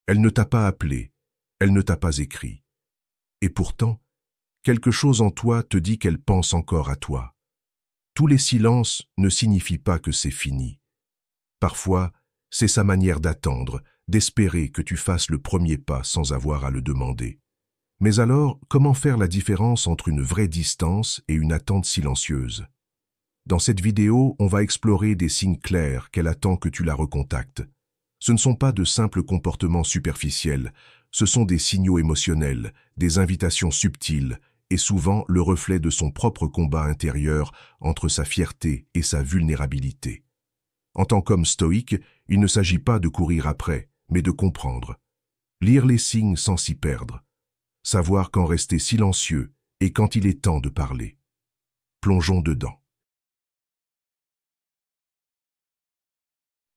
Elle ne t'a pas appelé, elle ne t'a pas écrit. Et pourtant, quelque chose en toi te dit qu'elle pense encore à toi. Tous les silences ne signifient pas que c'est fini. Parfois, c'est sa manière d'attendre, d'espérer que tu fasses le premier pas sans avoir à le demander. Mais alors, comment faire la différence entre une vraie distance et une attente silencieuse? Dans cette vidéo, on va explorer des signes clairs qu'elle attend que tu la recontactes. Ce ne sont pas de simples comportements superficiels, ce sont des signaux émotionnels, des invitations subtiles, et souvent le reflet de son propre combat intérieur entre sa fierté et sa vulnérabilité. En tant qu'homme stoïque, il ne s'agit pas de courir après, mais de comprendre. Lire les signes sans s'y perdre. Savoir quand rester silencieux et quand il est temps de parler. Plongeons dedans.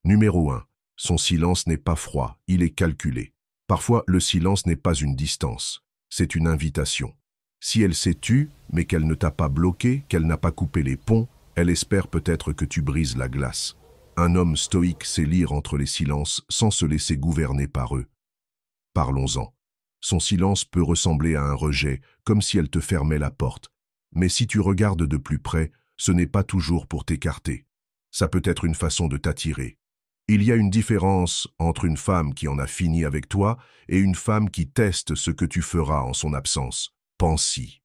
Numéro 1. Son silence n'est pas froid, il est calculé. Parfois, le silence n'est pas une distance, c'est une invitation. Si elle s'est tue, mais qu'elle ne t'a pas bloqué, qu'elle n'a pas coupé les ponts, elle espère peut-être que tu brises la glace. Un homme stoïque sait lire entre les silences sans se laisser gouverner par eux. Parlons-en. Son silence peut ressembler à un rejet, comme si elle te fermait la porte. Mais si tu regardes de plus près, ce n'est pas toujours pour t'écarter. Ça peut être une façon de t'attirer. Il y a une différence entre une femme qui en a fini avec toi et une femme qui teste ce que tu feras en son absence. Pense-y.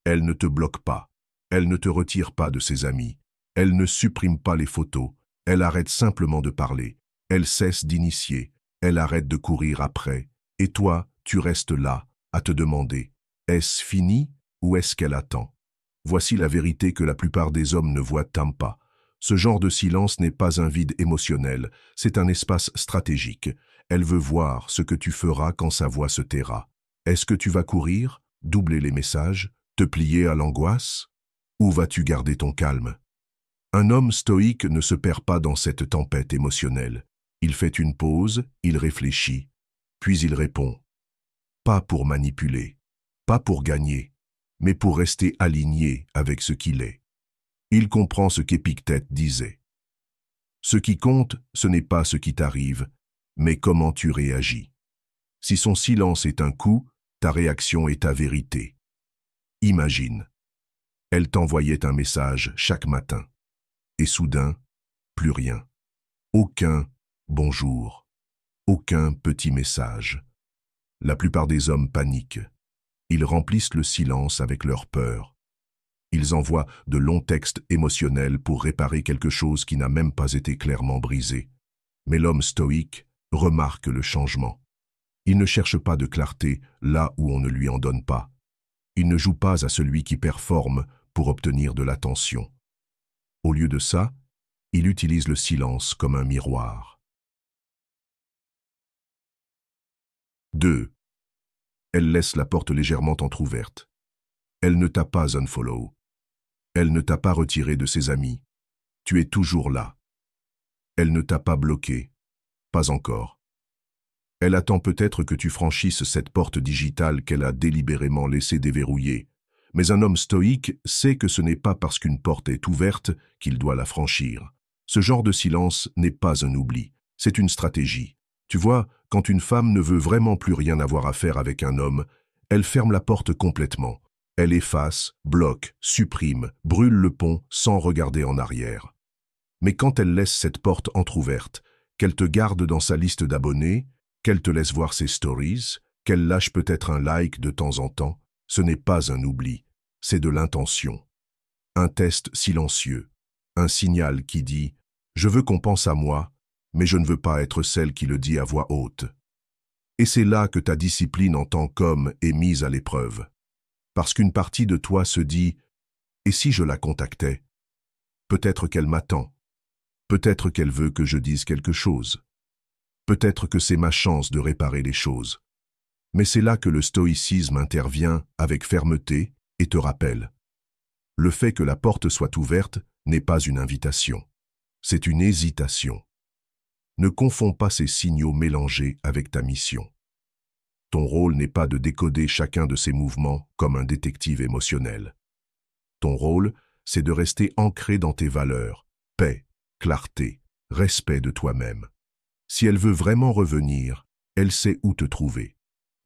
Elle ne te bloque pas. Elle ne te retire pas de ses amis. Elle ne supprime pas les photos. Elle arrête simplement de parler. Elle cesse d'initier. Elle arrête de courir après. Et toi, tu restes là, à te demander, est-ce fini ou est-ce qu'elle attend? Voici la vérité que la plupart des hommes ne voient pas. Ce genre de silence n'est pas un vide émotionnel, c'est un espace stratégique. Elle veut voir ce que tu feras quand sa voix se taira. Est-ce que tu vas courir, doubler les messages, te plier à l'angoisse? Ou vas-tu garder ton calme? Un homme stoïque ne se perd pas dans cette tempête émotionnelle. Il fait une pause, il réfléchit, puis il répond. Pas pour manipuler, pas pour gagner, mais pour rester aligné avec ce qu'il est. Il comprend ce qu'Épictète disait. Ce qui compte, ce n'est pas ce qui t'arrive, mais comment tu réagis. Si son silence est un coup, ta réaction est ta vérité. Imagine. Elle t'envoyait un message chaque matin. Et soudain, plus rien. Aucun bonjour. Aucun petit message. La plupart des hommes paniquent. Ils remplissent le silence avec leur peur. Ils envoient de longs textes émotionnels pour réparer quelque chose qui n'a même pas été clairement brisé. Mais l'homme stoïque remarque le changement. Il ne cherche pas de clarté là où on ne lui en donne pas. Il ne joue pas à celui qui performe pour obtenir de l'attention. Au lieu de ça, il utilise le silence comme un miroir. 2. Elle laisse la porte légèrement entr'ouverte. Elle ne t'a pas unfollow. Elle ne t'a pas retiré de ses amis. Tu es toujours là. Elle ne t'a pas bloqué. Pas encore. Elle attend peut-être que tu franchisses cette porte digitale qu'elle a délibérément laissée déverrouillée. Mais un homme stoïque sait que ce n'est pas parce qu'une porte est ouverte qu'il doit la franchir. Ce genre de silence n'est pas un oubli, c'est une stratégie. Tu vois, quand une femme ne veut vraiment plus rien avoir à faire avec un homme, elle ferme la porte complètement. Elle efface, bloque, supprime, brûle le pont sans regarder en arrière. Mais quand elle laisse cette porte entr'ouverte, qu'elle te garde dans sa liste d'abonnés, qu'elle te laisse voir ses stories, qu'elle lâche peut-être un like de temps en temps, ce n'est pas un oubli, c'est de l'intention. Un test silencieux, un signal qui dit « Je veux qu'on pense à moi, mais je ne veux pas être celle qui le dit à voix haute. » Et c'est là que ta discipline en tant qu'homme est mise à l'épreuve. Parce qu'une partie de toi se dit « Et si je la contactais? Peut-être qu'elle m'attend. Peut-être qu'elle veut que je dise quelque chose. Peut-être que c'est ma chance de réparer les choses. » Mais c'est là que le stoïcisme intervient avec fermeté et te rappelle. Le fait que la porte soit ouverte n'est pas une invitation. C'est une hésitation. Ne confonds pas ces signaux mélangés avec ta mission. Ton rôle n'est pas de décoder chacun de ces mouvements comme un détective émotionnel. Ton rôle, c'est de rester ancré dans tes valeurs, paix, clarté, respect de toi-même. Si elle veut vraiment revenir, elle sait où te trouver.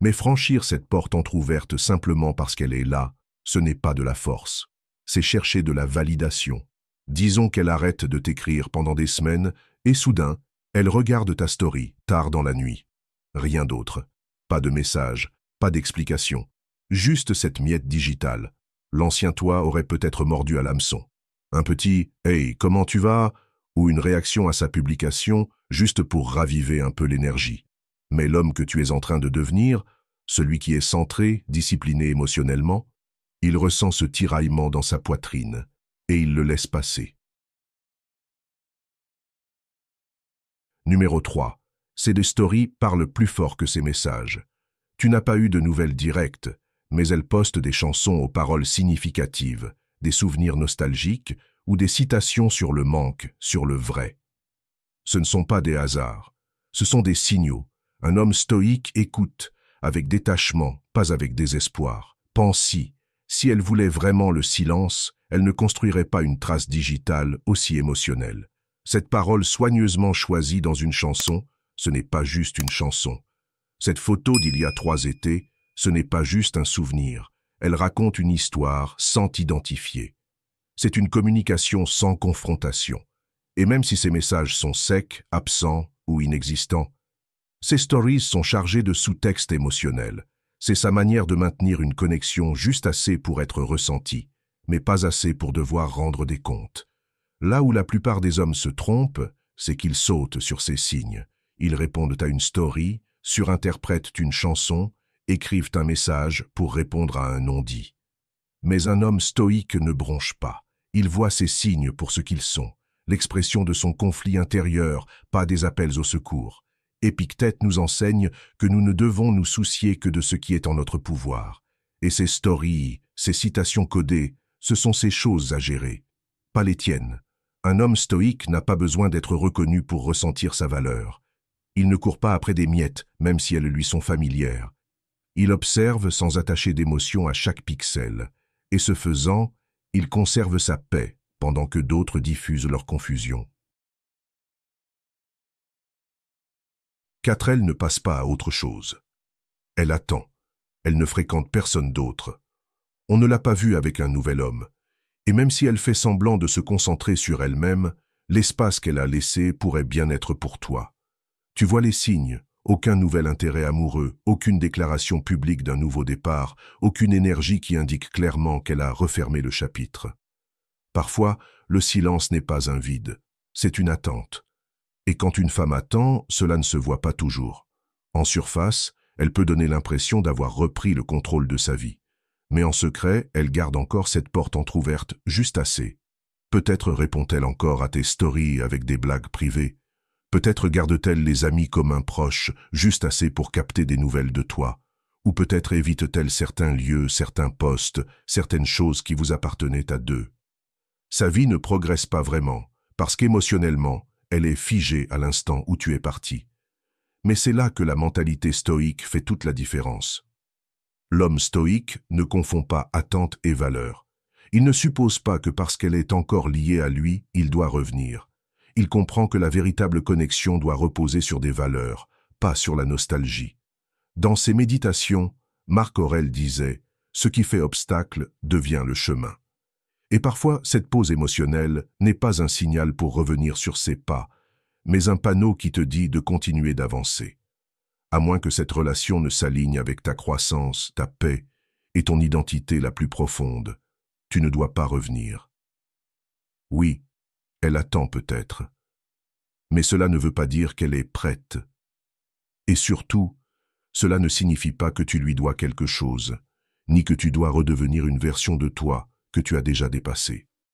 Mais franchir cette porte entr'ouverte simplement parce qu'elle est là, ce n'est pas de la force. C'est chercher de la validation. Disons qu'elle arrête de t'écrire pendant des semaines et soudain, elle regarde ta story tard dans la nuit. Rien d'autre. Pas de message, pas d'explication. Juste cette miette digitale. L'ancien toi aurait peut-être mordu à l'hameçon. Un petit « Hey, comment tu vas ?» ou une réaction à sa publication juste pour raviver un peu l'énergie. Mais l'homme que tu es en train de devenir, celui qui est centré, discipliné émotionnellement, il ressent ce tiraillement dans sa poitrine et il le laisse passer. Numéro 3. Ces deux stories parlent plus fort que ces messages. Tu n'as pas eu de nouvelles directes, mais elles postent des chansons aux paroles significatives, des souvenirs nostalgiques ou des citations sur le manque, sur le vrai. Ce ne sont pas des hasards, ce sont des signaux. Un homme stoïque écoute, avec détachement, pas avec désespoir. Pense-y, si elle voulait vraiment le silence, elle ne construirait pas une trace digitale aussi émotionnelle. Cette parole soigneusement choisie dans une chanson, ce n'est pas juste une chanson. Cette photo d'il y a 3 étés, ce n'est pas juste un souvenir. Elle raconte une histoire sans t'identifier. C'est une communication sans confrontation. Et même si ces messages sont secs, absents ou inexistants, ces stories sont chargées de sous-textes émotionnels. C'est sa manière de maintenir une connexion juste assez pour être ressentie, mais pas assez pour devoir rendre des comptes. Là où la plupart des hommes se trompent, c'est qu'ils sautent sur ces signes. Ils répondent à une story, surinterprètent une chanson, écrivent un message pour répondre à un non-dit. Mais un homme stoïque ne bronche pas. Il voit ces signes pour ce qu'ils sont, l'expression de son conflit intérieur, pas des appels au secours. Épictète nous enseigne que nous ne devons nous soucier que de ce qui est en notre pouvoir. Et ces stories, ces citations codées, ce sont ces choses à gérer, pas les tiennes. Un homme stoïque n'a pas besoin d'être reconnu pour ressentir sa valeur. Il ne court pas après des miettes, même si elles lui sont familières. Il observe sans attacher d'émotion à chaque pixel, et ce faisant, il conserve sa paix pendant que d'autres diffusent leur confusion. 4. Elle ne passe pas à autre chose. Elle attend. Elle ne fréquente personne d'autre. On ne l'a pas vue avec un nouvel homme. Et même si elle fait semblant de se concentrer sur elle-même, l'espace qu'elle a laissé pourrait bien être pour toi. Tu vois les signes, aucun nouvel intérêt amoureux, aucune déclaration publique d'un nouveau départ, aucune énergie qui indique clairement qu'elle a refermé le chapitre. Parfois, le silence n'est pas un vide, c'est une attente. Et quand une femme attend, cela ne se voit pas toujours. En surface, elle peut donner l'impression d'avoir repris le contrôle de sa vie. Mais en secret, elle garde encore cette porte entr'ouverte juste assez. Peut-être répond-elle encore à tes stories avec des blagues privées. Peut-être garde-t-elle les amis comme un proche, juste assez pour capter des nouvelles de toi. Ou peut-être évite-t-elle certains lieux, certains postes, certaines choses qui vous appartenaient à deux. Sa vie ne progresse pas vraiment, parce qu'émotionnellement, elle est figée à l'instant où tu es parti. Mais c'est là que la mentalité stoïque fait toute la différence. L'homme stoïque ne confond pas attente et valeur. Il ne suppose pas que parce qu'elle est encore liée à lui, il doit revenir. Il comprend que la véritable connexion doit reposer sur des valeurs, pas sur la nostalgie. Dans ses méditations, Marc Aurèle disait « Ce qui fait obstacle devient le chemin ». Et parfois, cette pause émotionnelle n'est pas un signal pour revenir sur ses pas, mais un panneau qui te dit de continuer d'avancer. À moins que cette relation ne s'aligne avec ta croissance, ta paix et ton identité la plus profonde, tu ne dois pas revenir. Oui, elle attend peut-être, mais cela ne veut pas dire qu'elle est prête. Et surtout, cela ne signifie pas que tu lui dois quelque chose, ni que tu dois redevenir une version de toi que tu as déjà dépassée.